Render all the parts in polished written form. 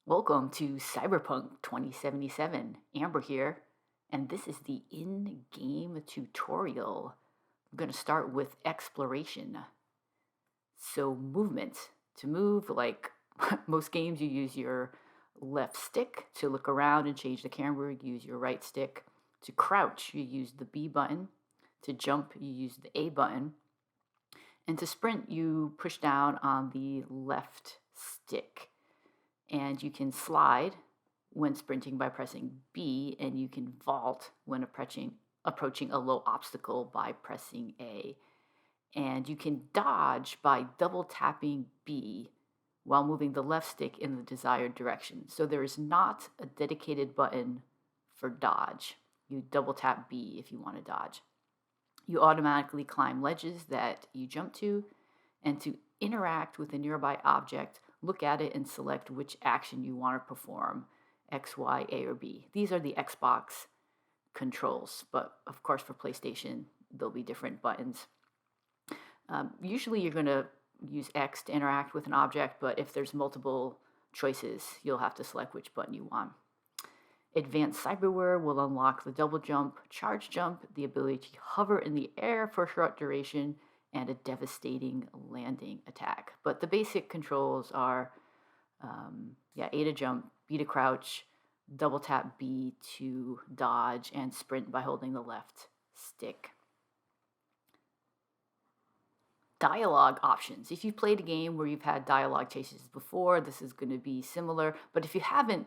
Welcome to Cyberpunk 2077. Amber here, and this is the in-game tutorial. I'm going to start with exploration. So movement. To move, like most games, you use your left stick. To look around and change the camera, you use your right stick. To crouch, you use the B button. To jump, you use the A button. And to sprint, you push down on the left stick. And you can slide when sprinting by pressing B, and you can vault when approaching a low obstacle by pressing A. And you can dodge by double tapping B while moving the left stick in the desired direction. So there is not a dedicated button for dodge. You double tap B if you want to dodge. You automatically climb ledges that you jump to, and to interact with a nearby object, look at it and select which action you want to perform, X, Y, A, or B. These are the Xbox controls, but of course for PlayStation, there'll be different buttons. Usually you're going to use X to interact with an object, but if there's multiple choices, you'll have to select which button you want. Advanced cyberware will unlock the double jump, charge jump, the ability to hover in the air for a short duration, and a devastating landing attack. But the basic controls are A to jump, B to crouch, double tap B to dodge, and sprint by holding the left stick. Dialogue options. If you've played a game where you've had dialogue chases before, this is going to be similar. But if you haven't,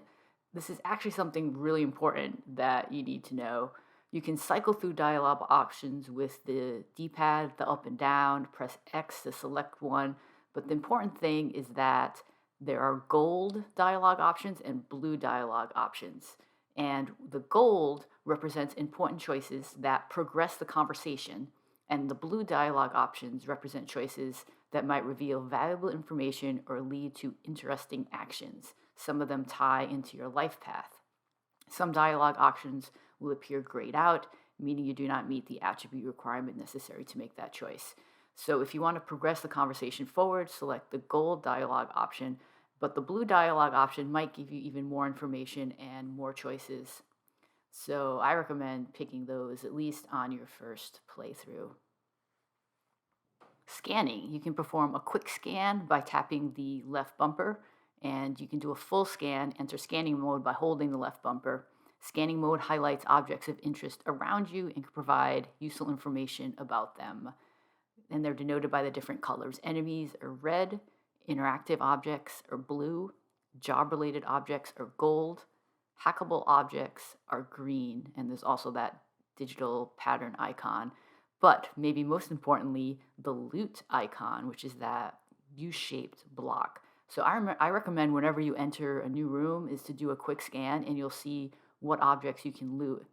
this is actually something really important that you need to know. You can cycle through dialogue options with the D-pad, the up and down, press X to select one. But the important thing is that there are gold dialogue options and blue dialogue options. And the gold represents important choices that progress the conversation, and the blue dialogue options represent choices that might reveal valuable information or lead to interesting actions. Some of them tie into your life path. Some dialogue options will appear grayed out, meaning you do not meet the attribute requirement necessary to make that choice. So if you want to progress the conversation forward, select the gold dialogue option, but the blue dialogue option might give you even more information and more choices. So I recommend picking those at least on your first playthrough. Scanning. You can perform a quick scan by tapping the left bumper, and you can do a full scan, enter scanning mode by holding the left bumper. Scanning mode highlights objects of interest around you and can provide useful information about them. And they're denoted by the different colors. Enemies are red, interactive objects are blue, job-related objects are gold, hackable objects are green, and there's also that digital pattern icon. But maybe most importantly, the loot icon, which is that U-shaped block. So I recommend whenever you enter a new room is to do a quick scan, and you'll see what objects you can loot.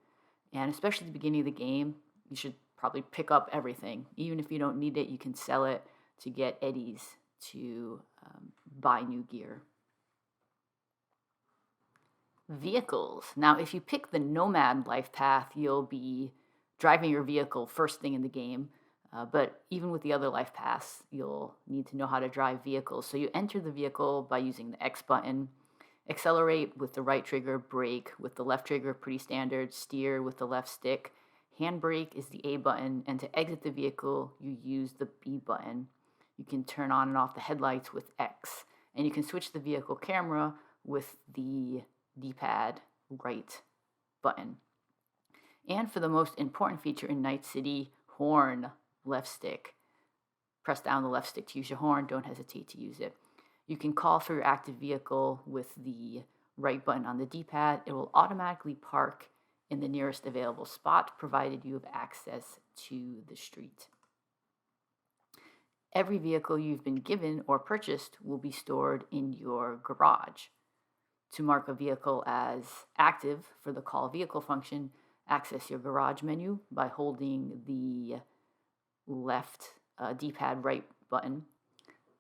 And especially at the beginning of the game, you should probably pick up everything. Even if you don't need it, you can sell it to get eddies to buy new gear. Vehicles. Now, if you pick the Nomad life path, you'll be driving your vehicle first thing in the game. But even with the other life paths, you'll need to know how to drive vehicles. So you enter the vehicle by using the X button, accelerate with the right trigger, brake with the left trigger, pretty standard, steer with the left stick. Handbrake is the A button, and to exit the vehicle, you use the B button. You can turn on and off the headlights with X, and you can switch the vehicle camera with the D-pad right button. And for the most important feature in Night City, horn, left stick. Press down the left stick to use your horn. Don't hesitate to use it. You can call for your active vehicle with the right button on the D-pad. It will automatically park in the nearest available spot, provided you have access to the street. Every vehicle you've been given or purchased will be stored in your garage. To mark a vehicle as active for the call vehicle function, access your garage menu by holding the left D-pad right button.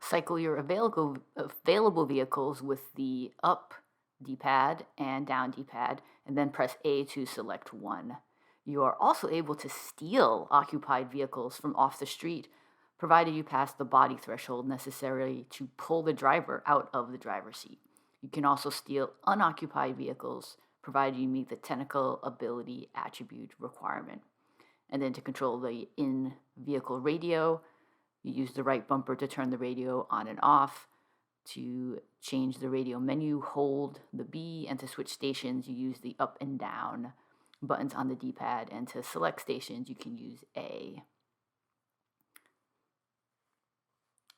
Cycle your available vehicles with the up D-pad and down D-pad, and then press A to select one. You are also able to steal occupied vehicles from off the street, provided you pass the body threshold necessary to pull the driver out of the driver's seat. You can also steal unoccupied vehicles, provided you meet the technical ability attribute requirement. And then to control the in-vehicle radio, you use the right bumper to turn the radio on and off. To change the radio menu, hold the B, and to switch stations, you use the up and down buttons on the D-pad, and to select stations, you can use A.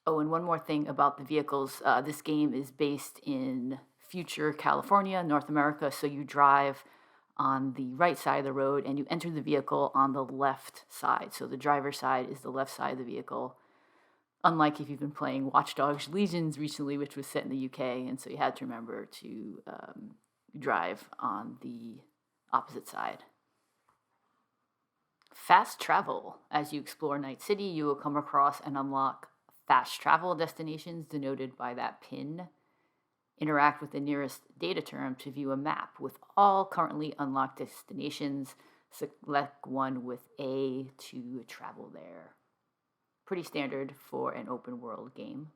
Oh, and one more thing about the vehicles. This game is based in future California, North America, so you drive on the right side of the road and you enter the vehicle on the left side. So the driver's side is the left side of the vehicle. Unlike if you've been playing Watch Dogs Legions recently, which was set in the UK, and so you had to remember to drive on the opposite side. Fast travel. As you explore Night City, you will come across and unlock fast travel destinations denoted by that pin. Interact with the nearest data term to view a map with all currently unlocked destinations. Select one with A to travel there. Pretty standard for an open world game.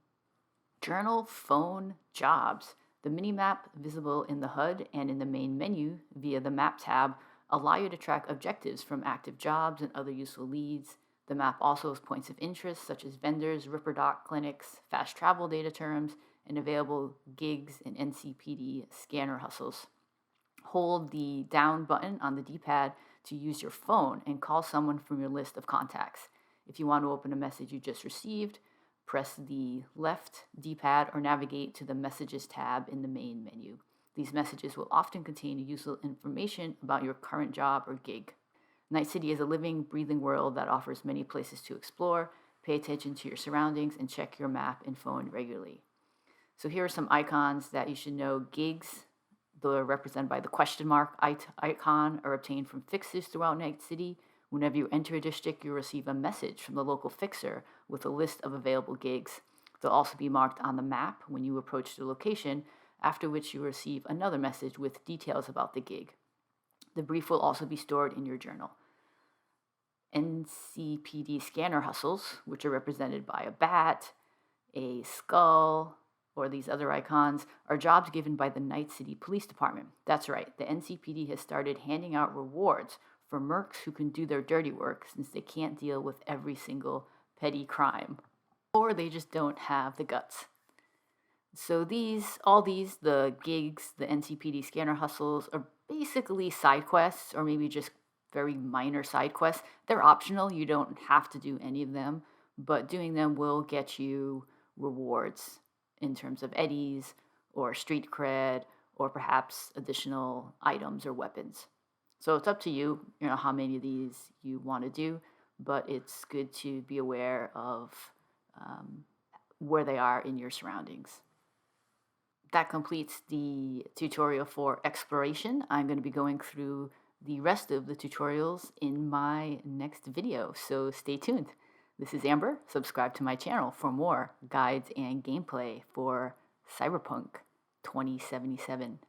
Journal, phone, jobs. The mini-map visible in the HUD and in the main menu via the map tab allow you to track objectives from active jobs and other useful leads. The map also has points of interest such as vendors, Ripperdoc clinics, fast travel data terms, and available gigs and NCPD scanner hustles. Hold the down button on the D-pad to use your phone and call someone from your list of contacts. If you want to open a message you just received, press the left D-pad or navigate to the Messages tab in the main menu. These messages will often contain useful information about your current job or gig. Night City is a living, breathing world that offers many places to explore. Pay attention to your surroundings and check your map and phone regularly. So here are some icons that you should know. Gigs, they're represented by the question mark icon, are obtained from fixers throughout Night City. Whenever you enter a district, you'll receive a message from the local fixer with a list of available gigs. They'll also be marked on the map when you approach the location, after which you receive another message with details about the gig. The brief will also be stored in your journal. NCPD scanner hustles, which are represented by a bat, a skull, or these other icons, are jobs given by the Night City Police Department. That's right, the NCPD has started handing out rewards for mercs who can do their dirty work since they can't deal with every single petty crime, or they just don't have the guts. So the gigs, the NCPD scanner hustles, are basically side quests, or maybe just very minor side quests. They're optional. You don't have to do any of them, but doing them will get you rewards in terms of eddies or street cred or perhaps additional items or weapons. So it's up to you, how many of these you want to do, but it's good to be aware of where they are in your surroundings. That completes the tutorial for exploration. I'm going to be going through the rest of the tutorials in my next video, so stay tuned. This is Amber. Subscribe to my channel for more guides and gameplay for Cyberpunk 2077.